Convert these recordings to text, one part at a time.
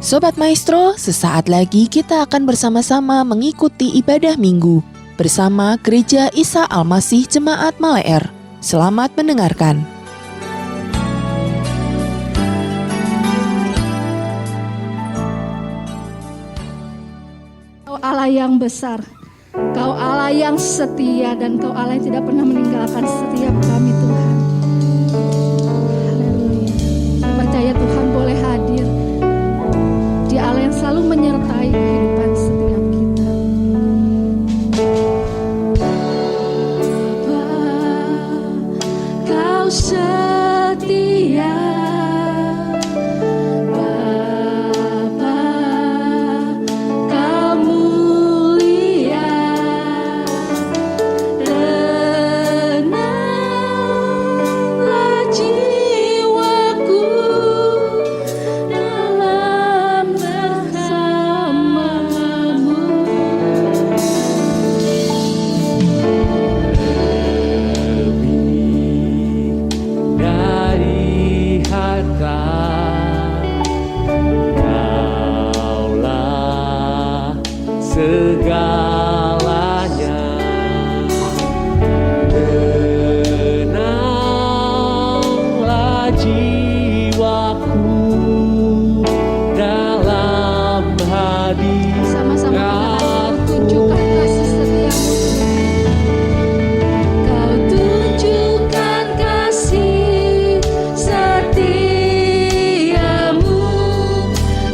Sobat Maestro, sesaat lagi kita akan bersama-sama mengikuti ibadah minggu bersama Gereja Isa Al-Masih Jemaat Maleer. Selamat mendengarkan. Kau Allah yang besar, Kau Allah yang setia, dan Kau Allah yang tidak pernah meninggalkan setiap kami, Tuhan. Haleluya. Saya percaya Tuhan boleh hadir. Dia Allah yang selalu menyertai kehidupan setiap kita. Bapa, Kau setia. Bapa, Kau mulia. Tenanglah jiwaku dalam bersamamu. Dari harta Kaulah segalanya. Tenanglah jiwaku dalam hadirat. Sama-sama kita tunjukkan kasih setiamu. Kau tunjukkan kasih setiamu.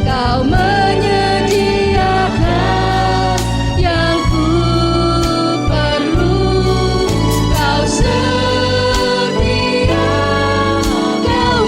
Kau menyediakan yang ku perlu. Kau setia, Kau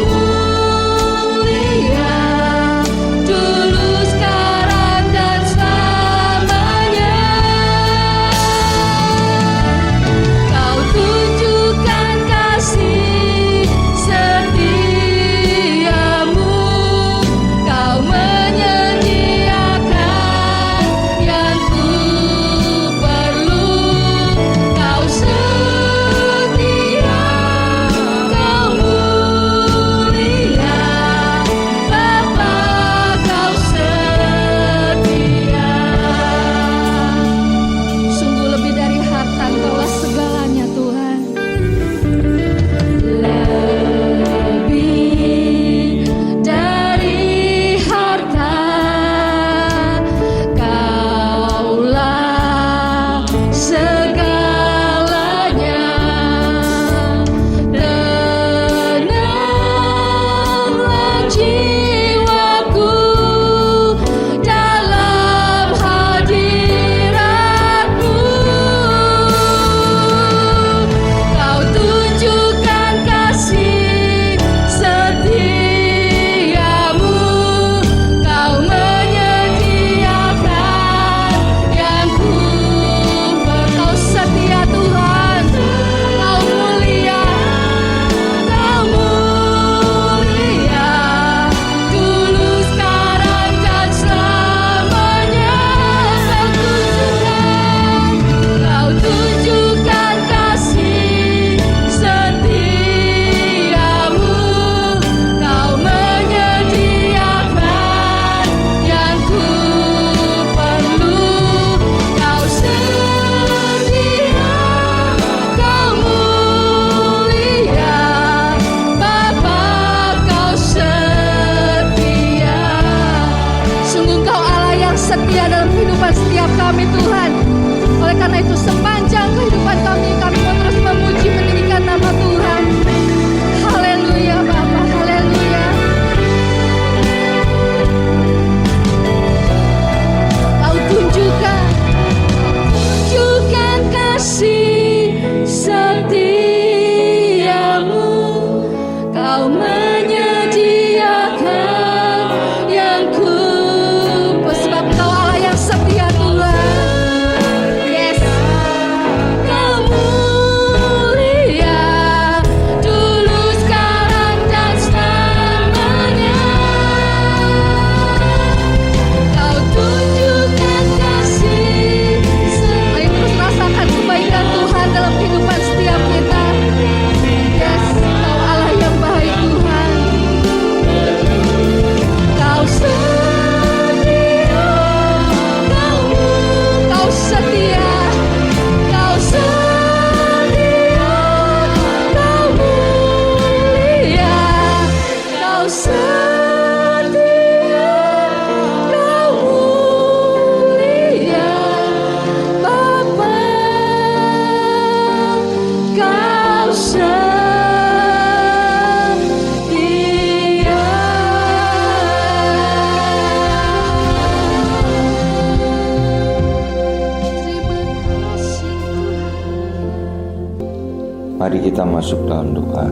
kita masuk dalam doa.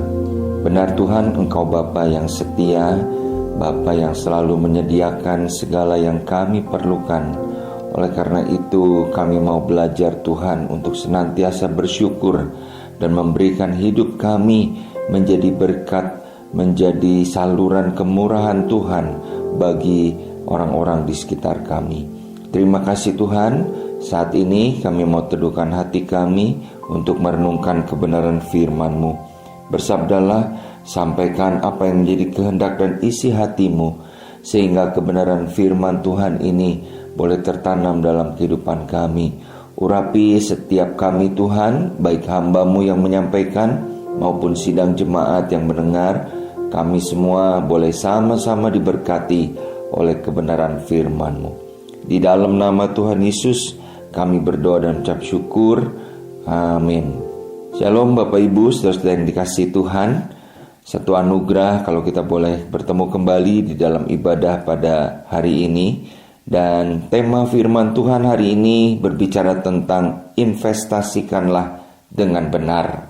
Benar Tuhan, Engkau Bapa yang setia, Bapa yang selalu menyediakan segala yang kami perlukan. Oleh karena itu kami mau belajar Tuhan untuk senantiasa bersyukur dan memberikan hidup kami menjadi berkat, menjadi saluran kemurahan Tuhan bagi orang-orang di sekitar kami. Terima kasih Tuhan, saat ini kami mau teduhkan hati kami untuk merenungkan kebenaran firman-Mu. Bersabdalah, sampaikan apa yang menjadi kehendak dan isi hati-Mu, sehingga kebenaran firman Tuhan ini boleh tertanam dalam kehidupan kami. Urapi setiap kami Tuhan, baik hamba-Mu yang menyampaikan maupun sidang jemaat yang mendengar. Kami semua boleh sama-sama diberkati oleh kebenaran firman-Mu. Di dalam nama Tuhan Yesus kami berdoa dan ucap syukur. Amin. Shalom Bapak Ibu, saudara yang dikasihi Tuhan. Satu anugerah kalau kita boleh bertemu kembali di dalam ibadah pada hari ini. Dan tema firman Tuhan hari ini berbicara tentang investasikanlah dengan benar.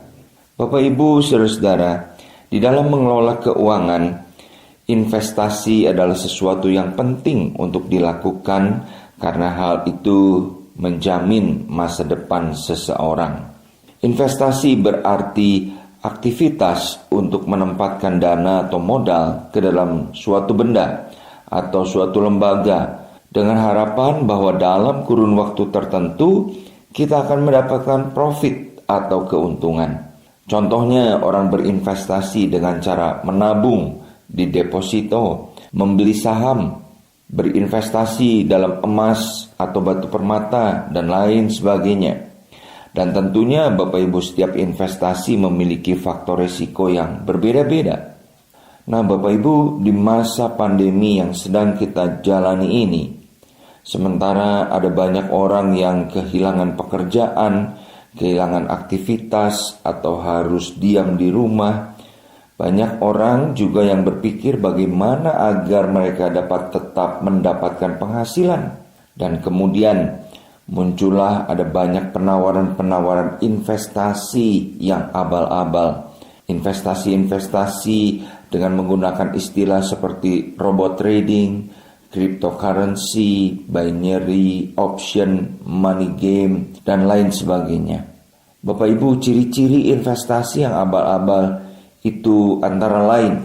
Bapak Ibu, saudara-saudara, di dalam mengelola keuangan, investasi adalah sesuatu yang penting untuk dilakukan karena hal itu menjamin masa depan seseorang. Investasi berarti aktivitas untuk menempatkan dana atau modal ke dalam suatu benda atau suatu lembaga dengan harapan bahwa dalam kurun waktu tertentu kita akan mendapatkan profit atau keuntungan. Contohnya orang berinvestasi dengan cara menabung di deposito, membeli saham, berinvestasi dalam emas atau batu permata dan lain sebagainya. Dan tentunya Bapak Ibu, setiap investasi memiliki faktor risiko yang berbeda-beda. Nah Bapak Ibu, di masa pandemi yang sedang kita jalani ini, sementara ada banyak orang yang kehilangan pekerjaan, kehilangan aktivitas atau harus diam di rumah, banyak orang juga yang berpikir bagaimana agar mereka dapat tetap mendapatkan penghasilan. Dan kemudian muncullah ada banyak penawaran-penawaran investasi yang abal-abal. Investasi-investasi dengan menggunakan istilah seperti robot trading, cryptocurrency, binary option, money game, dan lain sebagainya. Bapak Ibu, ciri-ciri investasi yang abal-abal itu antara lain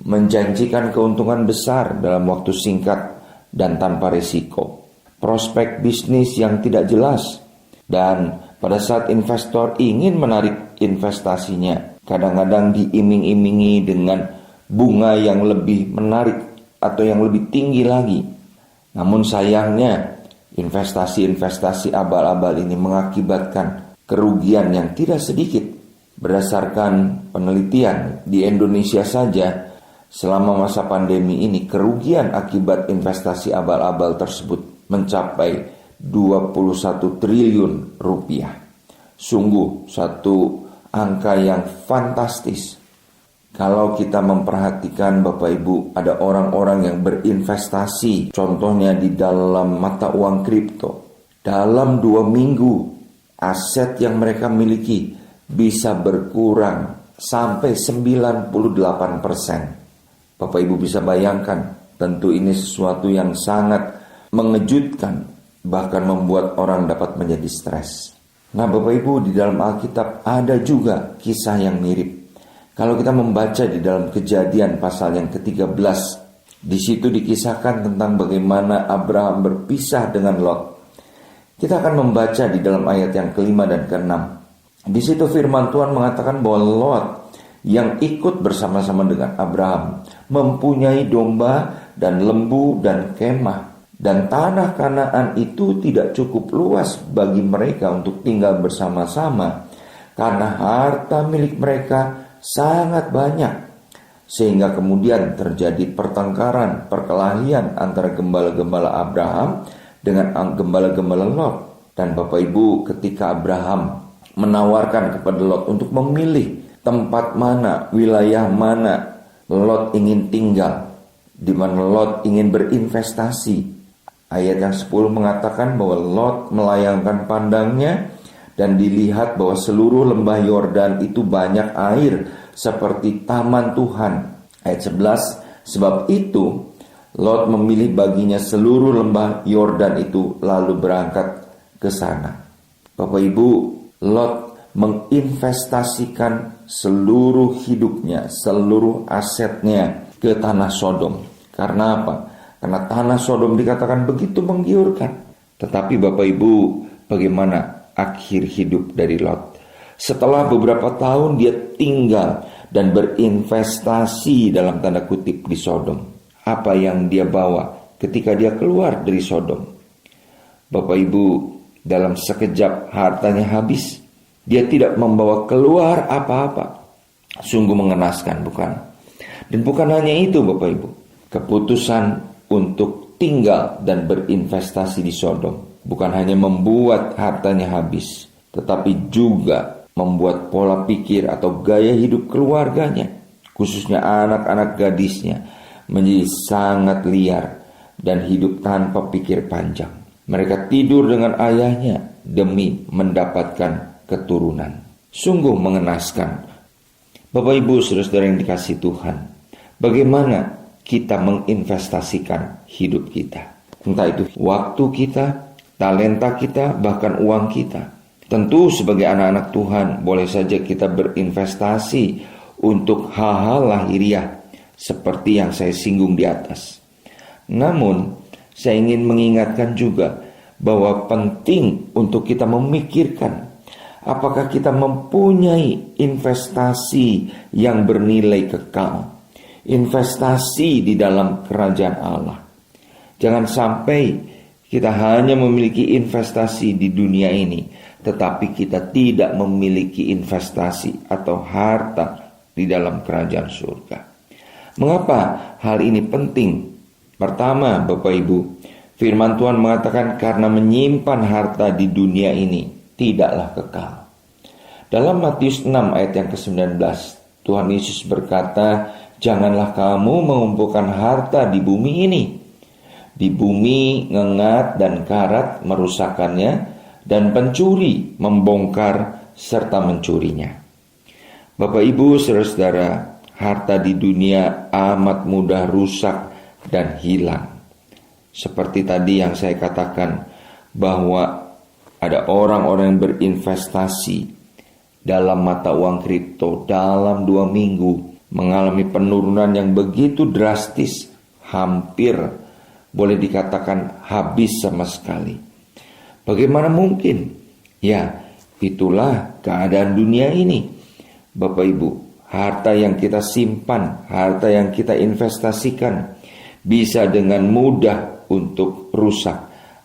menjanjikan keuntungan besar dalam waktu singkat dan tanpa risiko, prospek bisnis yang tidak jelas, dan pada saat investor ingin menarik investasinya, kadang-kadang diiming-imingi dengan bunga yang lebih menarik atau yang lebih tinggi lagi. Namun sayangnya, investasi-investasi abal-abal ini mengakibatkan kerugian yang tidak sedikit. Berdasarkan penelitian di Indonesia saja, selama masa pandemi ini kerugian akibat investasi abal-abal tersebut mencapai 21 triliun rupiah. Sungguh satu angka yang fantastis. Kalau kita memperhatikan Bapak Ibu, ada orang-orang yang berinvestasi, contohnya di dalam mata uang kripto. Dalam 2 minggu, aset yang mereka miliki bisa berkurang sampai 98%. Bapak Ibu bisa bayangkan, tentu ini sesuatu yang sangat mengejutkan, bahkan membuat orang dapat menjadi stres. Nah Bapak Ibu, di dalam Alkitab ada juga kisah yang mirip. Kalau kita membaca di dalam Kejadian pasal yang ke-13, di situ dikisahkan tentang bagaimana Abraham berpisah dengan Lot. Kita akan membaca di dalam ayat yang ke-5 dan ke-6. Di situ firman Tuhan mengatakan bahwa Lot yang ikut bersama-sama dengan Abraham mempunyai domba dan lembu dan kemah. Dan tanah Kanaan itu tidak cukup luas bagi mereka untuk tinggal bersama-sama, karena harta milik mereka sangat banyak. Sehingga kemudian terjadi pertengkaran, perkelahian antara gembala-gembala Abraham dengan gembala-gembala Lot. Dan Bapak Ibu, ketika Abraham menawarkan kepada Lot untuk memilih tempat mana, wilayah mana Lot ingin tinggal, di mana Lot ingin berinvestasi. Ayat yang 10 mengatakan bahwa Lot melayangkan pandangnya Dan dilihat bahwa seluruh lembah Yordan itu banyak air seperti taman Tuhan. Ayat 11, sebab itu Lot memilih baginya seluruh lembah Yordan itu lalu berangkat ke sana. Bapak Ibu, Lot menginvestasikan seluruh hidupnya, seluruh asetnya ke tanah Sodom. Karena apa? Karena tanah Sodom dikatakan begitu menggiurkan. Tetapi Bapak Ibu, bagaimana akhir hidup dari Lot? Setelah beberapa tahun dia tinggal dan berinvestasi dalam tanda kutip di Sodom. Apa yang dia bawa ketika dia keluar dari Sodom? Bapak Ibu, dalam sekejap hartanya habis. Dia tidak membawa keluar apa-apa. Sungguh mengenaskan, bukan? Dan bukan hanya itu Bapak Ibu. Keputusan untuk tinggal dan berinvestasi di Sodom bukan hanya membuat hartanya habis, tetapi juga membuat pola pikir atau gaya hidup keluarganya, khususnya anak-anak gadisnya, menjadi sangat liar dan hidup tanpa pikir panjang. Mereka tidur dengan ayahnya demi mendapatkan keturunan. Sungguh mengenaskan. Bapak Ibu saudara-saudara yang dikasihi Tuhan, bagaimana kita menginvestasikan hidup kita? Entah itu waktu kita, talenta kita, bahkan uang kita. Tentu sebagai anak-anak Tuhan boleh saja kita berinvestasi untuk hal-hal lahiriah seperti yang saya singgung di atas. Namun saya ingin mengingatkan juga bahwa penting untuk kita memikirkan apakah kita mempunyai investasi yang bernilai kekal, investasi di dalam kerajaan Allah. Jangan sampai kita hanya memiliki investasi di dunia ini, tetapi kita tidak memiliki investasi atau harta di dalam kerajaan surga. Mengapa hal ini penting? Pertama, Bapak Ibu, firman Tuhan mengatakan karena menyimpan harta di dunia ini tidaklah kekal. Dalam Matius 6 ayat yang ke-19, Tuhan Yesus berkata, janganlah kamu mengumpulkan harta di bumi ini. Di bumi ngengat dan karat merusakkannya, dan pencuri membongkar serta mencurinya. Bapak Ibu saudara-saudara, harta di dunia amat mudah rusak dan hilang. Seperti tadi yang saya katakan, bahwa ada orang-orang yang berinvestasi dalam mata uang kripto dalam 2 minggu mengalami penurunan yang begitu drastis, hampir boleh dikatakan habis sama sekali. Bagaimana mungkin? Ya, itulah keadaan dunia ini. Bapak Ibu, harta yang kita simpan, harta yang kita investasikan bisa dengan mudah untuk rusak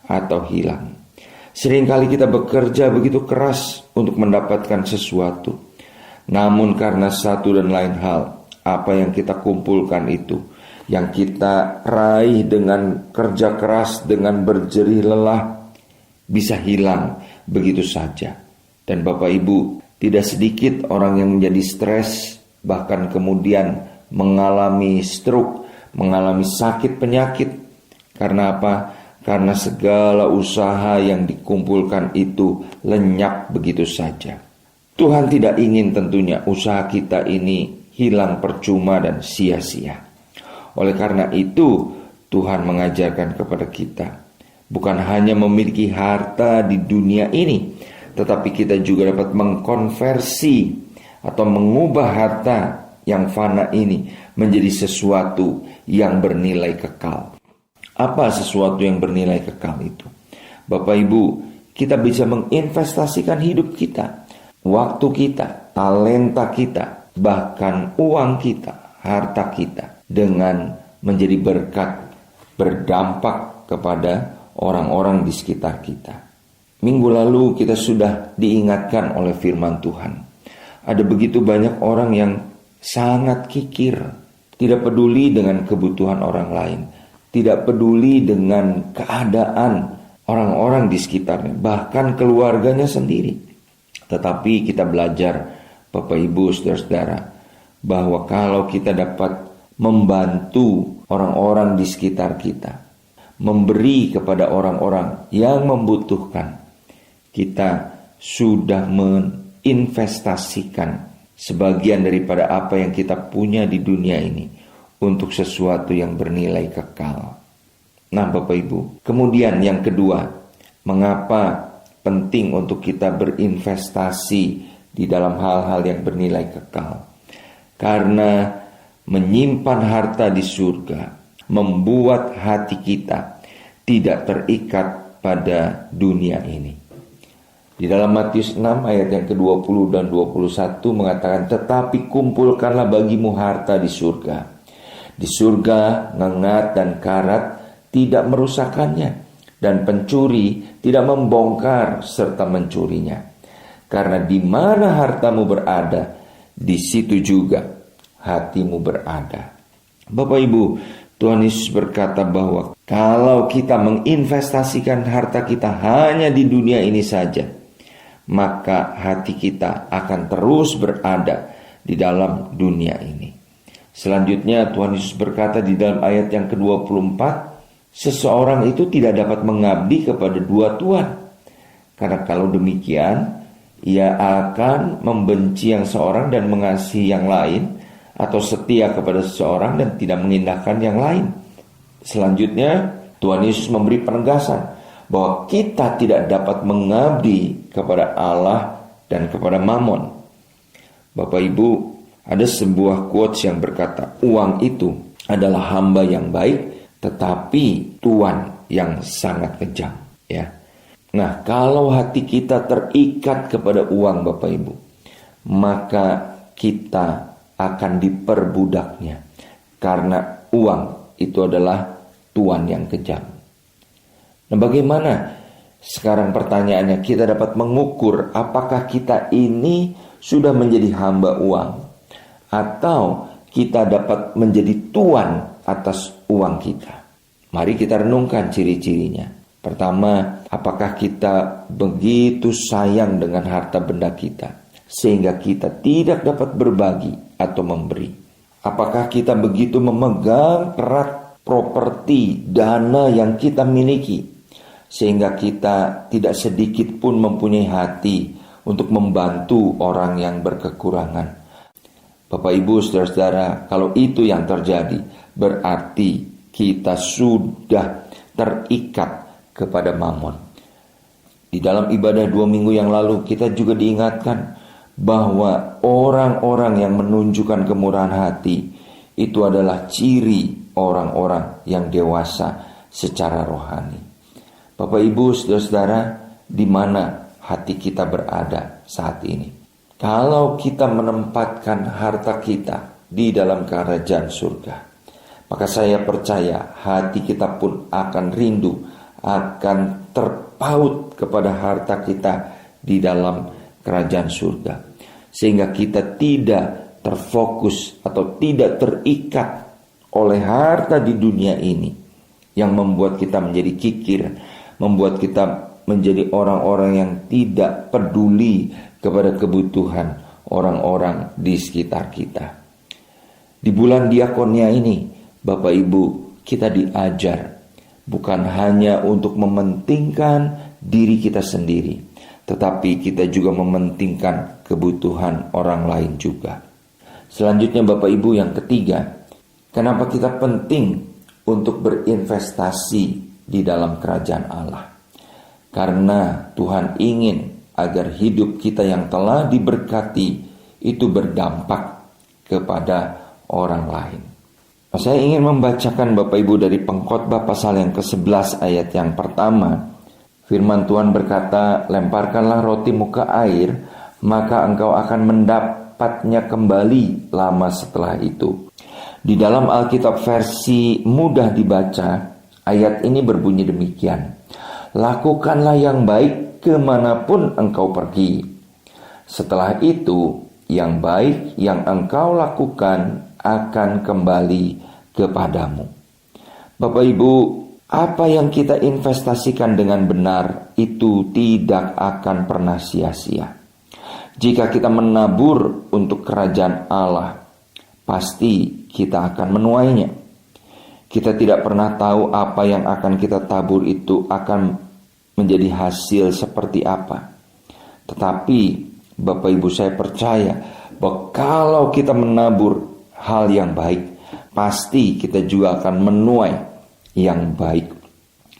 atau hilang. Seringkali kita bekerja begitu keras untuk mendapatkan sesuatu, namun karena satu dan lain hal, apa yang kita kumpulkan itu, yang kita raih dengan kerja keras, dengan berjerih lelah, bisa hilang begitu saja. Dan Bapak Ibu, tidak sedikit orang yang menjadi stres, bahkan kemudian mengalami stroke, mengalami sakit penyakit. Karena apa? Karena segala usaha yang dikumpulkan itu lenyap begitu saja. Tuhan tidak ingin tentunya usaha kita ini hilang percuma dan sia-sia. Oleh karena itu, Tuhan mengajarkan kepada kita, bukan hanya memiliki harta di dunia ini, tetapi kita juga dapat mengkonversi atau mengubah harta yang fana ini menjadi sesuatu yang bernilai kekal. Apa sesuatu yang bernilai kekal itu? Bapak Ibu, kita bisa menginvestasikan hidup kita, waktu kita, talenta kita, bahkan uang kita, harta kita, dengan menjadi berkat, berdampak kepada orang-orang di sekitar kita. Minggu lalu kita sudah diingatkan oleh firman Tuhan. Ada begitu banyak orang yang sangat kikir, tidak peduli dengan kebutuhan orang lain, tidak peduli dengan keadaan orang-orang di sekitarnya, bahkan keluarganya sendiri. Tetapi kita belajar, Bapak Ibu, saudara-saudara, bahwa kalau kita dapat membantu orang-orang di sekitar kita, memberi kepada orang-orang yang membutuhkan, kita sudah menginvestasikan sebagian daripada apa yang kita punya di dunia ini untuk sesuatu yang bernilai kekal. Nah Bapak Ibu, kemudian yang kedua, mengapa penting untuk kita berinvestasi di dalam hal-hal yang bernilai kekal? Karena menyimpan harta di surga membuat hati kita tidak terikat pada dunia ini. Di dalam Matius 6 ayat yang ke-20 dan 21 mengatakan, tetapi kumpulkanlah bagimu harta di surga. Di surga ngengat dan karat tidak merusakkannya, dan pencuri tidak membongkar serta mencurinya. Karena di mana hartamu berada, di situ juga hatimu berada. Bapak Ibu, Tuhan Yesus berkata bahwa kalau kita menginvestasikan harta kita hanya di dunia ini saja, maka hati kita akan terus berada di dalam dunia ini. Selanjutnya Tuhan Yesus berkata di dalam ayat yang ke-24, seseorang itu tidak dapat mengabdi kepada dua tuan. Karena kalau demikian, ia akan membenci yang seorang dan mengasihi yang lain, atau setia kepada seseorang dan tidak mengindahkan yang lain. Selanjutnya Tuhan Yesus memberi penegasan bahwa kita tidak dapat mengabdi kepada Allah dan kepada Mammon. Bapak Ibu, ada sebuah quotes yang berkata, uang itu adalah hamba yang baik, tetapi tuan yang sangat kejam. Ya. Nah, kalau hati kita terikat kepada uang Bapak Ibu, maka kita akan diperbudaknya. Karena uang itu adalah tuan yang kejam. Nah, bagaimana sekarang pertanyaannya, kita dapat mengukur apakah kita ini sudah menjadi hamba uang atau kita dapat menjadi tuan atas uang kita? Mari kita renungkan ciri-cirinya. Pertama, apakah kita begitu sayang dengan harta benda kita sehingga kita tidak dapat berbagi atau memberi? Apakah kita begitu memegang erat properti, dana yang kita miliki, sehingga kita tidak sedikit pun mempunyai hati untuk membantu orang yang berkekurangan? Bapak Ibu, saudara-saudara, kalau itu yang terjadi, berarti kita sudah terikat kepada Mammon. Di dalam ibadah 2 minggu yang lalu, kita juga diingatkan bahwa orang-orang yang menunjukkan kemurahan hati itu adalah ciri orang-orang yang dewasa secara rohani. Bapak Ibu, saudara-saudara, di mana hati kita berada saat ini? Kalau kita menempatkan harta kita di dalam kerajaan surga, maka saya percaya hati kita pun akan rindu, akan terpaut kepada harta kita di dalam kerajaan surga. Sehingga kita tidak terfokus atau tidak terikat oleh harta di dunia ini yang membuat kita menjadi kikir, membuat kita menjadi orang-orang yang tidak peduli kepada kebutuhan orang-orang di sekitar kita. Di bulan diakonia ini, Bapak Ibu, kita diajar bukan hanya untuk mementingkan diri kita sendiri, tetapi kita juga mementingkan kebutuhan orang lain juga. Selanjutnya Bapak Ibu, yang ketiga, kenapa kita penting untuk berinvestasi di dalam kerajaan Allah? Karena Tuhan ingin agar hidup kita yang telah diberkati itu berdampak kepada orang lain. Saya ingin membacakan Bapak Ibu dari Pengkhotbah pasal yang ke-11 ayat yang pertama. Firman Tuhan berkata, lemparkanlah rotimu ke air, maka engkau akan mendapatnya kembali lama setelah itu. Di dalam Alkitab versi mudah dibaca, ayat ini berbunyi demikian. Lakukanlah yang baik kemanapun engkau pergi. Setelah itu, yang baik yang engkau lakukan akan kembali kepadamu. Bapak Ibu, apa yang kita investasikan dengan benar itu tidak akan pernah sia-sia. Jika kita menabur untuk kerajaan Allah, pasti kita akan menuainya. Kita tidak pernah tahu apa yang akan kita tabur itu akan menjadi hasil seperti apa. Tetapi Bapak Ibu, saya percaya bahwa kalau kita menabur hal yang baik, pasti kita juga akan menuai yang baik.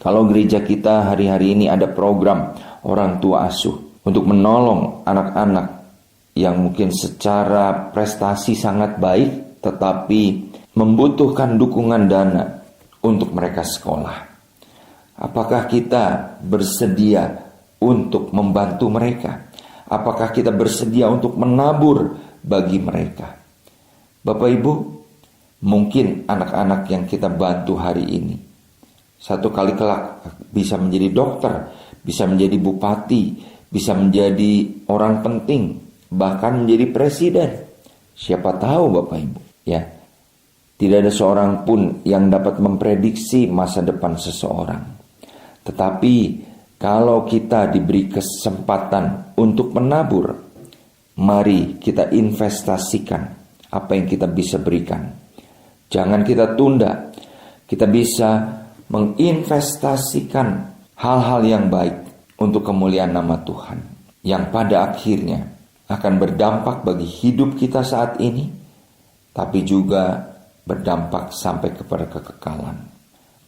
Kalau gereja kita hari-hari ini ada program orang tua asuh untuk menolong anak-anak yang mungkin secara prestasi sangat baik, tetapi membutuhkan dukungan dana untuk mereka sekolah. Apakah kita bersedia untuk membantu mereka? Apakah kita bersedia untuk menabur bagi mereka? Bapak Ibu, mungkin anak-anak yang kita bantu hari ini satu kali kelak bisa menjadi dokter, bisa menjadi bupati, bisa menjadi orang penting, bahkan menjadi presiden. Siapa tahu Bapak Ibu, ya. Tidak ada seorang pun yang dapat memprediksi masa depan seseorang. Tetapi kalau kita diberi kesempatan untuk menabur, mari kita investasikan apa yang kita bisa berikan. Jangan kita tunda. Kita bisa menginvestasikan hal-hal yang baik untuk kemuliaan nama Tuhan, yang pada akhirnya akan berdampak bagi hidup kita saat ini, tapi juga berdampak sampai kepada kekekalan.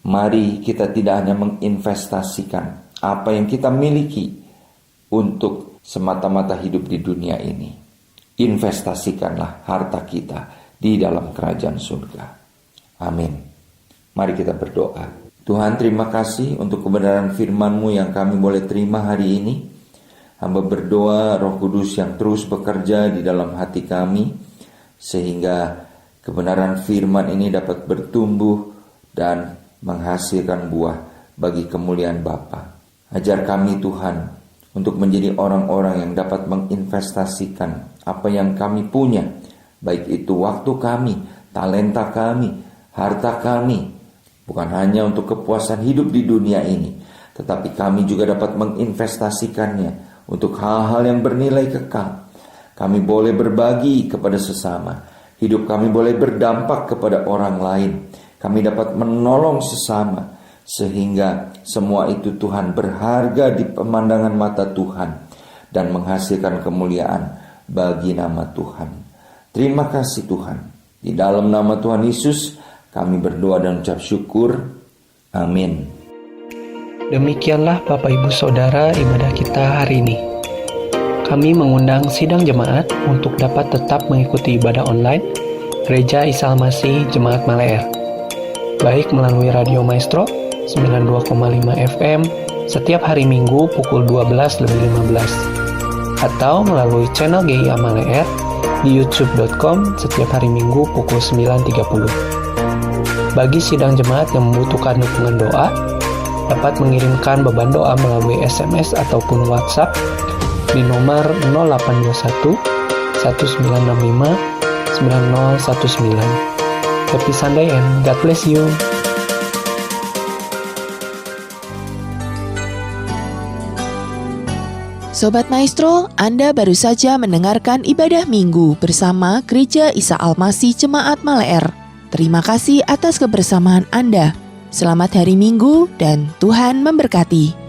Mari kita tidak hanya menginvestasikan apa yang kita miliki untuk semata-mata hidup di dunia ini. Investasikanlah harta kita di dalam kerajaan surga. Amin. Mari kita berdoa. Tuhan, terima kasih untuk kebenaran firman-Mu yang kami boleh terima hari ini. Hamba berdoa Roh Kudus yang terus bekerja di dalam hati kami, sehingga kebenaran firman ini dapat bertumbuh dan menghasilkan buah bagi kemuliaan Bapa. Ajar kami Tuhan untuk menjadi orang-orang yang dapat menginvestasikan apa yang kami punya, baik itu waktu kami, talenta kami, harta kami, bukan hanya untuk kepuasan hidup di dunia ini, tetapi kami juga dapat menginvestasikannya untuk hal-hal yang bernilai kekal. Kami boleh berbagi kepada sesama. Hidup kami boleh berdampak kepada orang lain. Kami dapat menolong sesama, sehingga semua itu Tuhan berharga di pemandangan mata Tuhan dan menghasilkan kemuliaan bagi nama Tuhan. Terima kasih Tuhan. Di dalam nama Tuhan Yesus kami berdoa dan ucap syukur. Amin. Demikianlah Bapak Ibu Saudara ibadah kita hari ini. Kami mengundang sidang jemaat untuk dapat tetap mengikuti ibadah online Gereja Isa Al-Masih Jemaat Maleer, baik melalui Radio Maestro 92,5 FM setiap hari Minggu pukul 12:15 atau melalui channel GIA Maleer di youtube.com setiap hari Minggu pukul 9.30. Bagi sidang jemaat yang membutuhkan dukungan doa, dapat mengirimkan beban doa melalui SMS ataupun WhatsApp di nomor 0821 1965 9019. Happy Sunday and God bless you. Sobat Maestro, Anda baru saja mendengarkan ibadah minggu bersama Gereja Isa Al-Masih Jemaat Maleer. Terima kasih atas kebersamaan Anda. Selamat hari Minggu dan Tuhan memberkati.